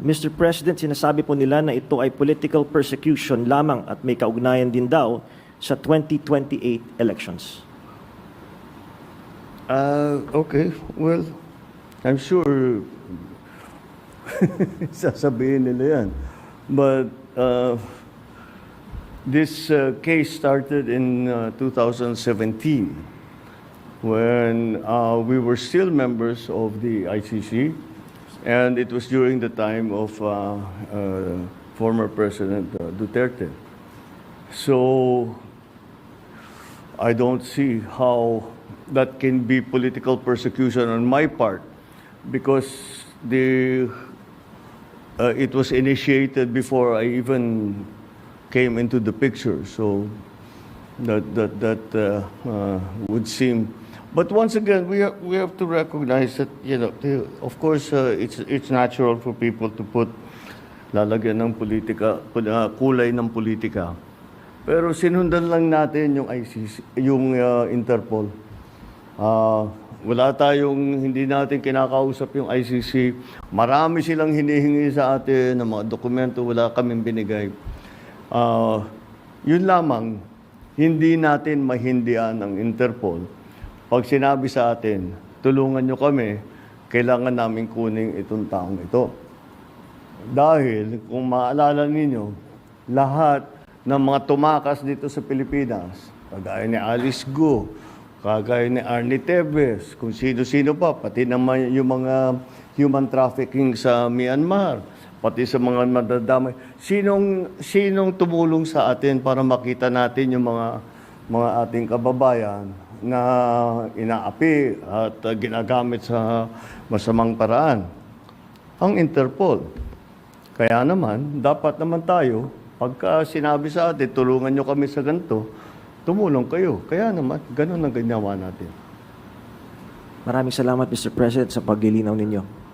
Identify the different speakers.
Speaker 1: Mr. President, sinasabi po nila na ito ay political persecution lamang at may kaugnayan din daw sa 2028 elections.
Speaker 2: Okay, well, I'm sure sasabihin nila yan. But this case started in 2017 when we were still members of the ICC, and it was during the time of former President Duterte. So I don't see how that can be political persecution on my part, because it was initiated before I even came into the picture. So that would seem. But once again, we have to recognize that, you know, of course, it's natural for people to put lalagyan ng politika, kulay ng politika. Pero sinundan lang natin yung ICC, yung Interpol. Wala tayong, hindi natin kinakausap yung ICC. Marami silang hinihingi sa atin ng mga dokumento, wala kaming binigay. Yun lamang, hindi natin mahindian ang Interpol. Pag sinabi sa atin, tulungan nyo kami, kailangan namin kunin itong taong ito. Dahil, kung maalala ninyo, lahat ng mga tumakas dito sa Pilipinas, kagaya ni Alice Go, kagaya ni Arnie Tevez, kung sino-sino pa, pati naman yung mga human trafficking sa Myanmar, pati sa mga madadamay. Sinong tumulong sa atin para makita natin yung mga ating kababayan na inaapi at ginagamit sa masamang paraan? Ang Interpol. Kaya naman, dapat naman tayo, pagka sinabi sa atin, tulungan nyo kami sa ganito, tumulong kayo. Kaya naman, ganun ang ginawa natin.
Speaker 1: Maraming salamat, Mr. President, sa paglilinaw ninyo.